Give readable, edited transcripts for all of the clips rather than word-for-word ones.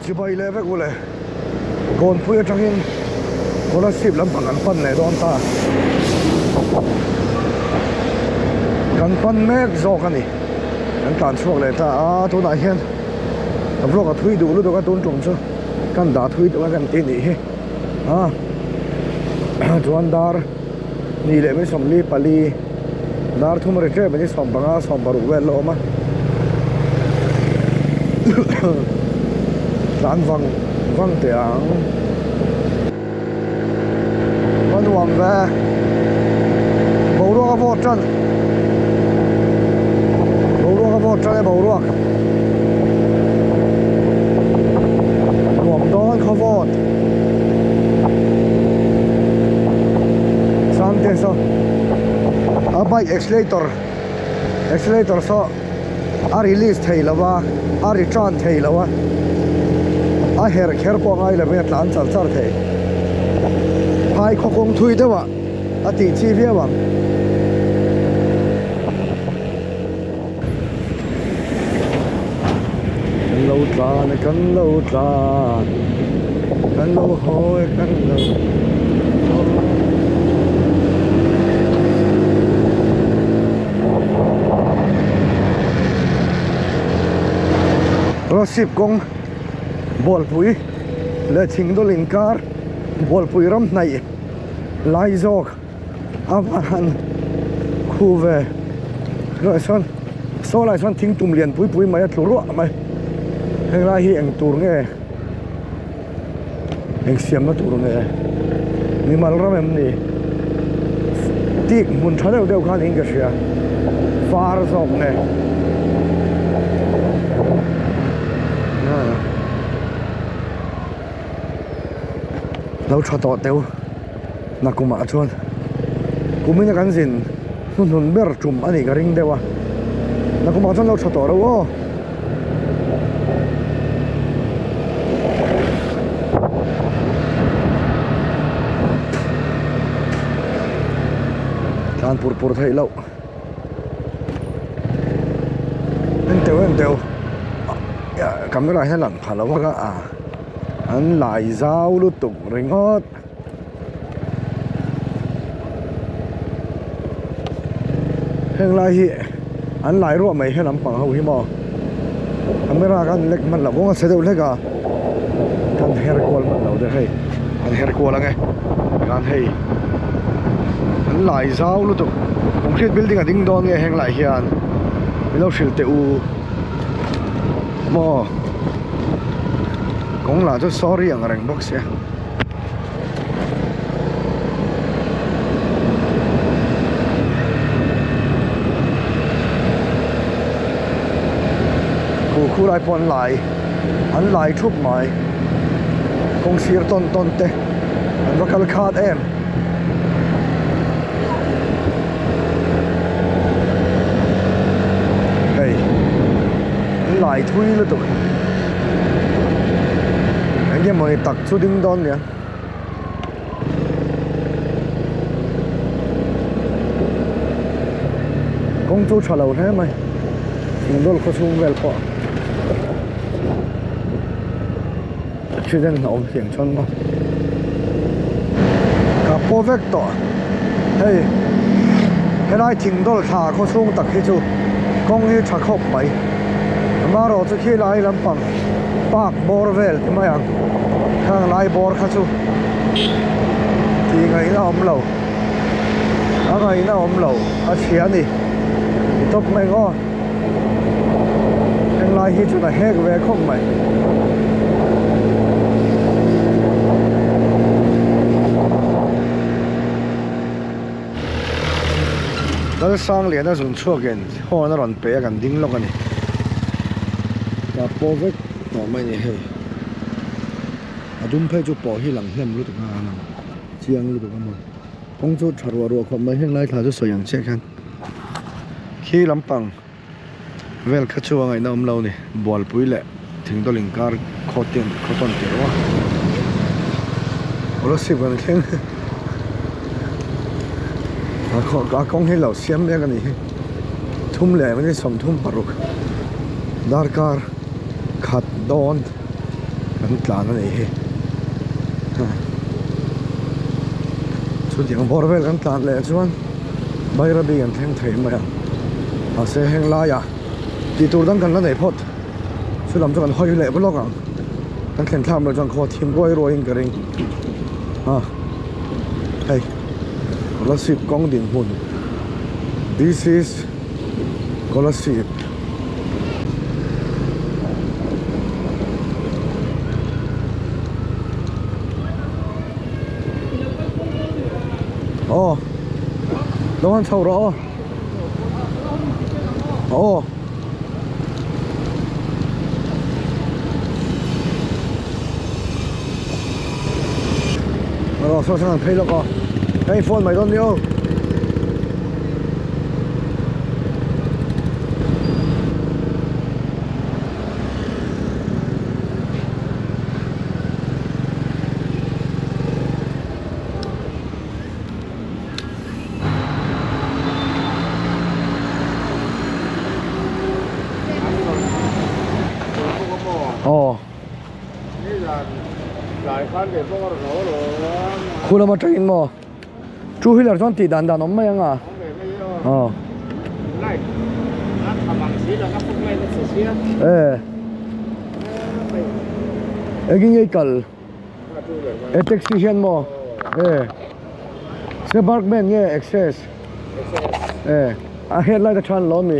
chỉ bay lên với cô này còn phui trong hình cô là xịp lắm bằng ăn phân này đó ta ăn phân mét do cái này ăn tàn suộc này ta tôi nói hiện tập lộc thui đủ lúc đó cái tôn trồng chứ căn đã thui được cái tiền này chuan dar ni le me som li pali dar thum re tre be som banga som baru wel lo ma dan vang te ang con wang ve bầu ruộng vô chân bầu ruộng ruộng đó khó vô sang so abai accelerator so a release thei lawa a return thei lawa a her po ngai la vet lan char thei hai kho kong thui dewa a ti chi via wang kan lo hoi kan lo rồi xịp công bol pui le ching do lin car bol pui ram này lai jok avan khu về rồi son lại son thing tum liền pui mày tlu ro mày heng lai hi ang tur nge ang siam na tur nge ni mal ram em ni tik mun thadeu deu khan ing ka sia far jok nge lâu cho tọt tiêu na cũng mà chuan cũng mình cái gì nun ber chum anh cái ring dewa na cũng mà chuan lâu cho tọt đâu tan pur thấy lâu anh tiêu camera hay lặn phá lâu cái anh lại giao lưu tục ring hot heng lại hi anh lại ruộng mày hay làm bằng hậu hi mò camera cái lệch mặt là cũng sẽ đâu lệch à thằng hair call mặt đầu đây hay anh hair call là nghe anh hay anh lại giao lưu tục concrete building ở ding dong nghe heng lại hiền bây giờ siêu tệ mò cũng là cho sorry ang rang box ya khu lại pon lại anh lại chụp mày công sir ton te anh local card em đây anh lại thui luôn tụi cái mọi tặc số đinh đon nè công chú trả lâu thế mày mình đôi có xuống về bỏ chưa đến nấu hiện chân mà cả po vector hey cái này chỉnh đôi thả có xuống tặc hết chú công như chả khóc mày mà rồi khi lại làm bằng bạc bor vel thì mày ăn thang lai bor khá chú thì ngày nào ôm lầu ngày nào ôm lầu xía đi top mày ngon thang lai hi chú là hết về không mày đó sang liền nó dùng chua kén hoa nó còn bé gần đinh lóc này và po vết tỏ mày này hay đúng phải cho bỏ hi lằng hem lúc đó na chiang lúc đó mà công cho chả rồi còn mấy hiện nay thà cho soi yang check han khi làm bằng vel khát chua ngày nào lâu này bol pui lệ thỉnh to linh car khó tiền quá rồi xếp vào cái khó công hay lão xem cái này thum lệ với cái sòng thum paruk dar car khát đòn กันตลาดนั่นเองชุดอย่างบอร์เวลกันตลาดเลยชวนใบระเบียงแทงเถียมมาอย่างอาเซแหงลายตีตัวตั้งกันแล้วไหนพอดชุดลำจังกันห้อยเละบล็อกอ่ะตั้งแข่งข้ามเราจังคอทีมรวยรวยกันเองเฮ้ยกอลสิบกองดินหุ่น this is กอลสิบอ๋อแล้วมันเช่ารออ๋อเราส่งทางเพลย์แล้วก็ให้โฟนใหม่ต้นเดียวอ๋อคุณมาจากอินโมจูฮิลล์จอนตีดันน้องไม่ยังอ่ะอ๋อกินยังกัลแท็กซี่เห็นโมสปาร์กแมนเนี่ยเอ็กเซสเฮดไลท์จะชันล้อมี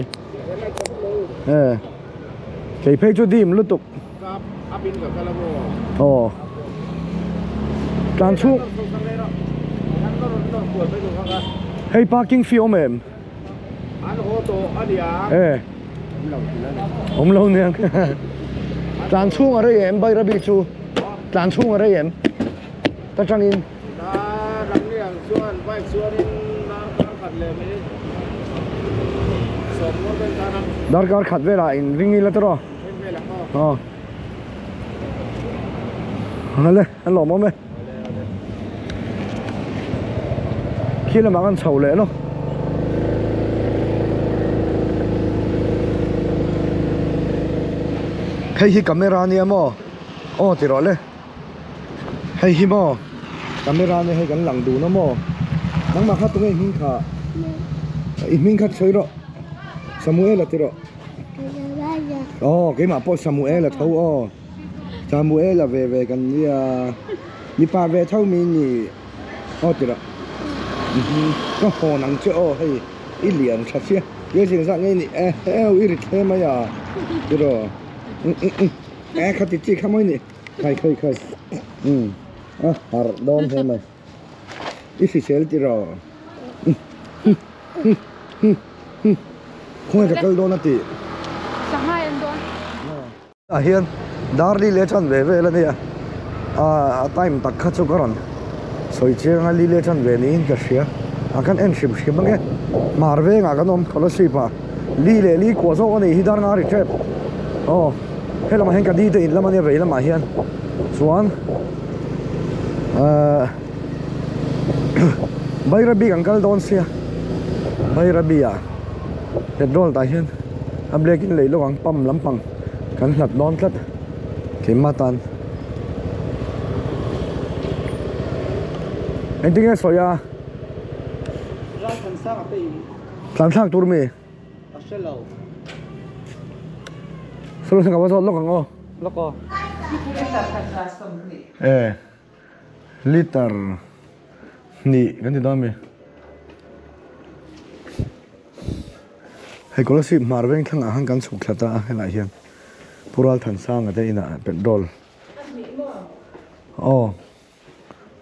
เคยเพย์จูดีมลุตุกอ๋อการชุกให้พาร์กิ้งฟิลเมมผมลงเนี่ยการชุกอะไรเอ็มใบระบีชูการชุกอะไรเอ็มตะจังอินดาร์การขัดเวลาอินริงนี่ละตัวอ๋อนั่นเลยอันหล่อมั้ยคิดแล้วมันกันเฉาเลยเนาะให้ฮิกัมเมราเนี่ยมั้งอ๋อติดรอเลยให้ฮิมั้งกัมเมราเนี่ยให้กันหลังดูนะมั้งนั่งมาขัดตรงนี้หิ้งขาหิ้งขัดเฉยรอซามูเอลติดรออ๋อเกี่ยมาพอซามูเอลเท่าอ๋อซามูเอลเวกันเนี่ยมีปลาเวเท่ามีนี่อ๋อติดรอก็หอนังเจ้าให้อีเหลียนชัดเชียเยอะจริงสักไงนี่อีริเทมายาติดรอเขาติดจีข้ามไว้นี่ใครหาโดนใช่ไหมอีสิเซลติดรอคงจะเกิดโดนติจะให้อันโดนเฮียนดาร์ลีเลชันเวแล้วเนี่ยไทม์ตักขัดสุกรันสวยเชียงลีเลชันเวนี่ก็เชียakan enship shibang e marve nga ganom kholasipa li ko zo ani hidar nga ri trep oh helama hen ka di te in lamani ve lama hian chuan bayrabi angkal don sia bayrabia petrol ta hian ablekin leilo ang pam lampang kan hlat don tlat kimatan ending e soya làm sao tôi mày solo sang kawan lo kang lo liter ni ganti dami hay có sự marveng thang ahang kan suk thata helai hian pural than sang ate ina petrol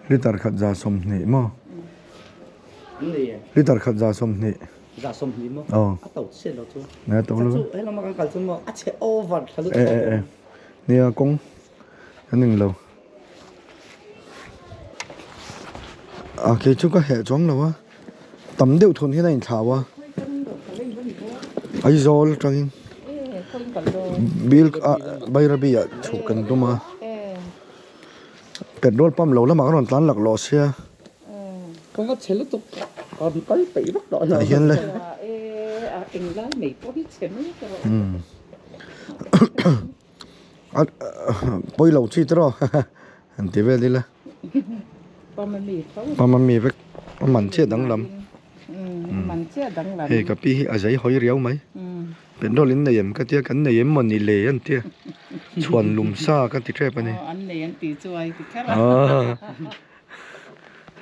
liter khat za som ni mo liter khat za som ni giả sông hí mà tàu xe nó chú nè tàu luôn ấy là mà cái cả chúng nó chế over thật sự nè cũng cáiนึ่งlâu cái chúng có hệ chóng nào á tấm đều thôn thế này thảo á ai rồi trăng bill bay ra bia chụp cần tôi mà petrol pump lâu lắm mà còn tán lạc lò xe con có chế lúc tục còn có bị bắt đội rồi hiền lên à bôi lẩu chi đó anh tiếp về đi là ปลามันมีเขา mà mì với mặn chết đắng lắm มันเชื่อดังหลัง hey cái pi à giấy hỏi réo mấy อืม เป็นโดลินในยมก็เตี้ยกันในยมมันนี่เลยอันเตี้ยชวนลุมซ่ากันติดแทบไปนี่ อันนี้อันตีช่วยติดแค่ละ อ๋อ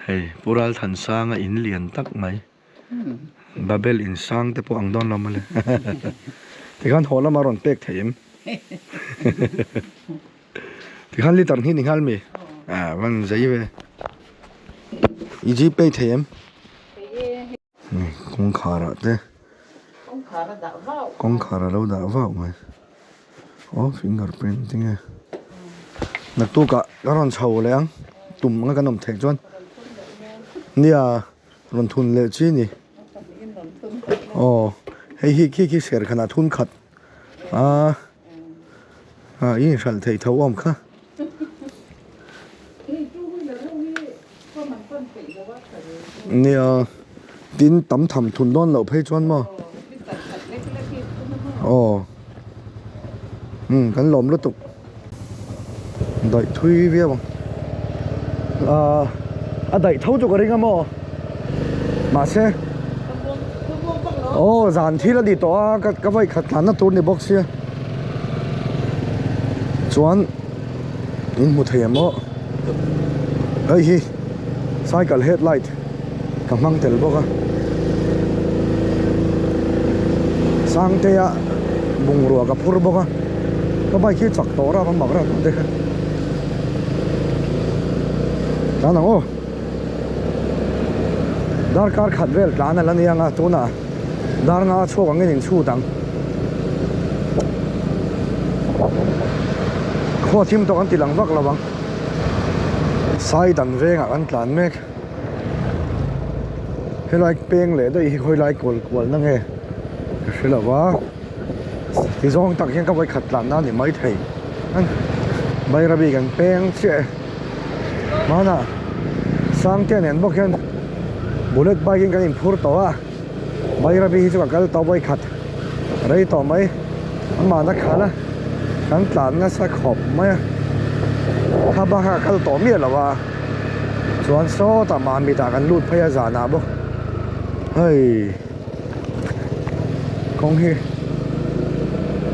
เฮ้ยปุราลทันสร้างอินเลียนตักไหมบาเบลอินสร้างแต่พวกอังดอนเรามาเลยที่ขันหัวเรามารอนเป็กเทียมที่ขันลิตันหินขันมีวันใจเว้ยอีจีเป็กเทียมนี่กงขาระเต้ ต้องขาระดับว่าว กงขาระเราด่าว่าไหมอ๋อฟิงเกอร์พรินติ้งไงนักตู้กะก็รอนเฉาเลยอ่ะตุ่มงั้นกันนมเทคจวนเนี่ยรอนทุนเลยจีนี่อ๋อให้ขี้เสียขนาดทุนขัดยิ่งฉันเทเท่าอ้อมค่ะเนี่ยดินต่ำทำทุนโดนเหล่าเพจวนมั้งอ๋อกันหลอมรถตุกได้ทุยเวียบังได้เท่าจุกอะไรกันมั้งมาเช่โอ้จานที่ละดีตัวก็ไปขัดขันตัวในบ็อกซ์ชวนอินมุทยามะเฮ้ยไซเคิลเฮดไลท์กำลังเตลบอกว่าสังเทียบุงรัวกับพูดบอกว่าก็ไปคิดจักตัวเรามันบอกเราเด็กจ้าหนังโอ้ดาร์การขัดเวลร้านนั้นนี่ยังอ่ะตัวน่ะดาร์งาชั่วกันยังชูดังข้อทิมตัวกันติดหลังวักระวังไซดันเวงอ่ะกันกลานเมกเฮ้ยไล่เป้งเลยด้วยเฮ้ยไล่กวลนั่งเองใช่หรอวะที่สองตักยังก็ไปขัดหลานนั่นนี่ไม่ไทยนั่นใบระบีกันเป้งเชี่ยมาน่ะสร้างเตี้ยเนี่ยบอกกันบุลเลตใบกินกันอินพูดต่อว่าใบระบีที่จะกันต่อไปขัดอะไรต่อไหมมันมานักขาละกันหลานงั้นสักขอบไหมถ้าบ้ากันต่อเมียหรอวะส่วนโซ่แต่มามีแต่กันรูดพยาจานาบ่เฮ้ยคงที่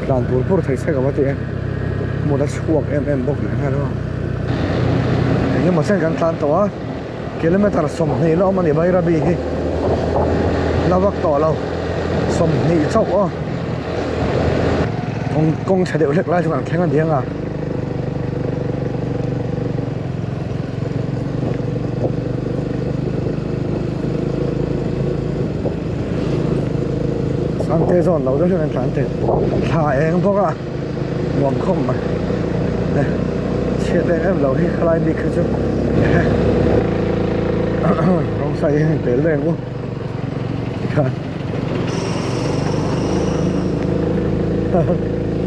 การพูดไทยใช่กับว่าที่หมดแล้วช่วงบอกเลยฮะว่าอย่างนี้มาเส้นกันตานตัวกิโลเมตรสมนี่เรามันนี่ใบระบีที่เราวักต่อเราสมนี่เจ้าอ๋อกงเฉลี่ยเล็กไล่ทุกอย่างแข่งกันเดียงอ่ะสังเกตส่วนเราต้องช่วยกันสังเกตถ่ายเองพวกอ่ะหวงคมมาเช็ดเองเราที่คลายบิ๊กคือจุดลองใส่เปลี่ยนเลยกูครับ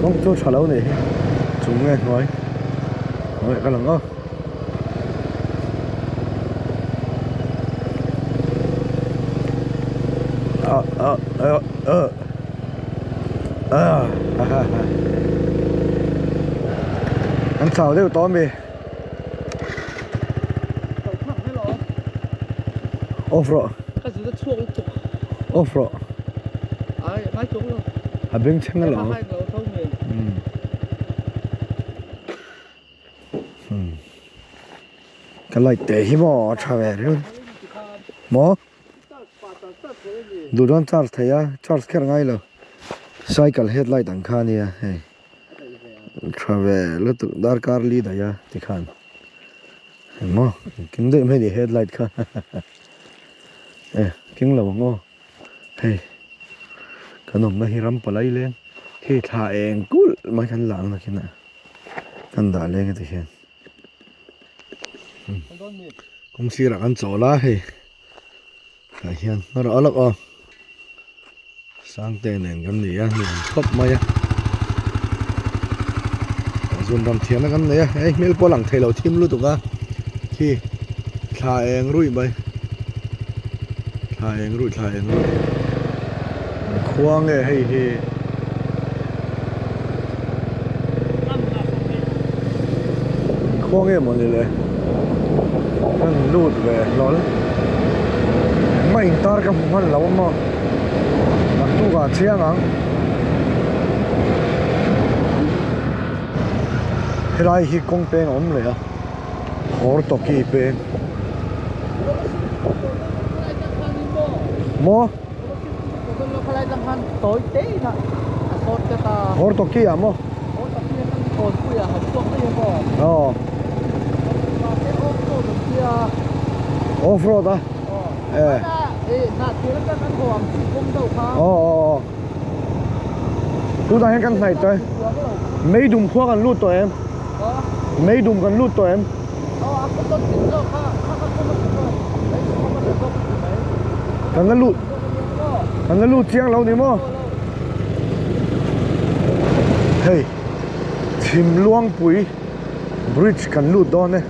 ต้องช่วยฉลาดนี่จุงไงหน่อยกันหลังก็อันเสาเดี๋ยวต้อมไปโอฟโรก็จะช่วงจุก โอฟโรไม่จุกหรอก อ่ะเบ่งเช่นกันเหรอให้เราเท่าเงินกันไล่เตะหิมะชาเวร์อยู่หมอดูดอนชาร์จเทียชาร์จแค่ไงล่ะไซเคิลเฮดไลท์ต่างค่านี่เฮ้ยชาเวร์แล้วตุดาร์การลีดายะที่ขันเห็นมั้ยกินได้ไม่ดีเฮดไลท์ค่ะกินแล้วมั้งเฮ้ยขนมมาฮิรัมปลายเลยเฮ้ยถ่ายเองกูไม่ขันหลังนะคิดนะกันด่าเลยกันที่เห็นคงสิรักกันโจล่าเฮ้ยเฮียนน่ารักลักอ่ะสร้างเต็นท์กันนี่อ่ะนี่ครบมาอ่ะส่วนรำเทียนกันนี่อ่ะเมื่อพอหลังไทยเราทีมรู้ตัวกันที่ถ่ายเองรุ่ยไปถ่ายเองรุ่ยควงเลยเฮ้ย พวกนี้หมดเลยนั่นลูดเว้ยร้อนไม่ตากับมันเรามามันตู้กับเชียงอ่ะเฮ้ยฮิกงเป็นอมเลยอ่ะโหรตกี้เป็นโม Kung lo pala lang toy day na. Asot ka ta. โหรตกี้อ่ะโม O tapi kan kon ku ya hapok ko yung mo. อ๋อ Kasi ko to siya. โอฟโรดอ่ะ Na na tira ka kan ko ang kung daw ka. อ๋อดูตาให้กันใส่ตัวไม่ดุมพวกกันลูดตัวเองไม่ดุมกันลูดตัวเอง Ako to dito ka. Kakakulot ko. Ay ko man ko. กันก็ลูดกันก็ลูดเชียงเรานี่มั้งเฮ้ยชิมล่วงปุ๋ยบริดจ์กันลูดดอนเนี่ย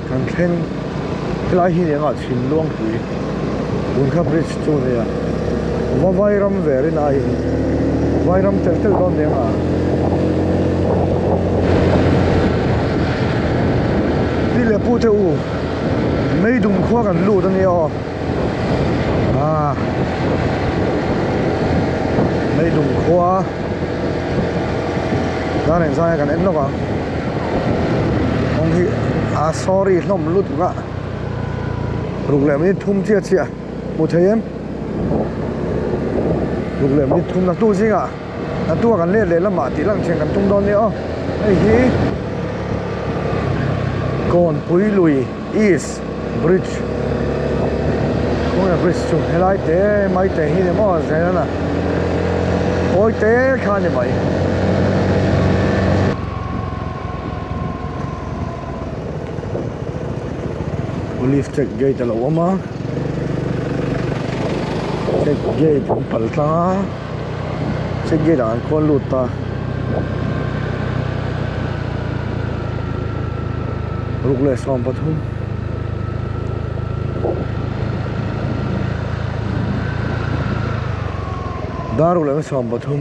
กันเข่งที่ไรหินยังอ่ะชิมล่วงปุ๋ยบุญข้าบริดจ์จูเนี่ยว่าไวรัมเวรินายไวรัมเตลดอนเนี่ยอ่ะนี่แหละพูดเถอะไม่ดุมขั้วกันลูดตอนนี้อ๋อไม่ดุมขั้วด้านไหนซ้ายกันเอ็นหรอกอ่ะบางทีsorry น้องมันลุดก็รูปแบบนี้ทุ่มเชี่ยเชี่ยมุทเยมรูปแบบนี้ทุ่มนักตู้จริงอ่ะนักตู้กันเล่นเลยแล้วมาตีหลังเชียงกันทุ่มโดนเนี่ยอ๋อไอ้ฮีก่อนปุยลุย East Bridge คงจะ Bridge จุดเฮลัยเตะไม่เตะฮีเนี่ยมั้งใช่ไหมนะโอ้ยเตะข้าเนี่ยไหมPolice check gate dalawa ma check gate ang palta check gate ang kon luta rukle som pathum darule som pathum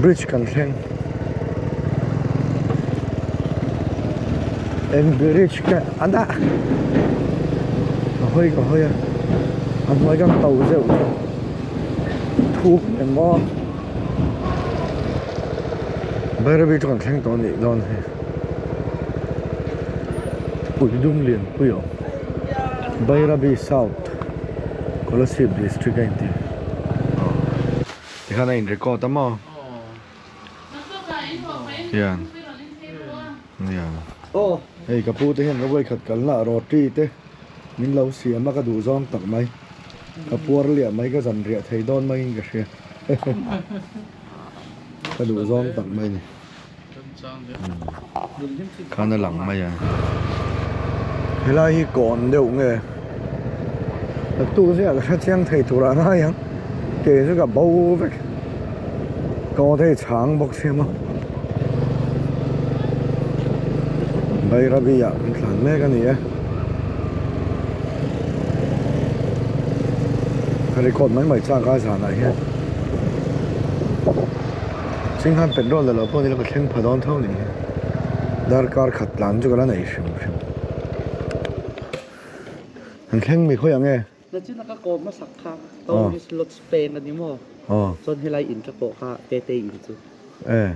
bridge kan thleng en bridge ka anda hơi có hơi anh mới găng tàu rượu thuốc em mò bây giờ bị còn thanh toán gì đòn thế bụi đung liền bụi ổ bây giờ bị South Colosseum District anh thì cái này record tao mò yeah Oh. hey cái phụ thế hiện nó quay khật cắn là roti thế mình lâu xìa mà cái đủ giòn tặng mày cái puar liệm mấy cái dần rịa thấy đòn mày cái xìa cái đủ giòn tặng mày này khá là lặng mày à thế là hi còn đều nghe là tu sẽ cái trang thầy thủ ra này hả kể cho cả bầu vậy có thể sáng bọc xem không bây giờ bây giờ mình làm mấy cái này á cái này còn mấy mấy trang cái sản này hết chính hắnเป็นรถแล้วพวกนี้เราก็เข่งพอดอนเท่านี้ดาร์การขัดหลังจุกแล้วไหนชิมมันเข่งมีข้อยังไง Na chin nakako masakha. To ni slot Spain ani mo.อ๋อ Son helay in ka ko ka tete in chu. เออ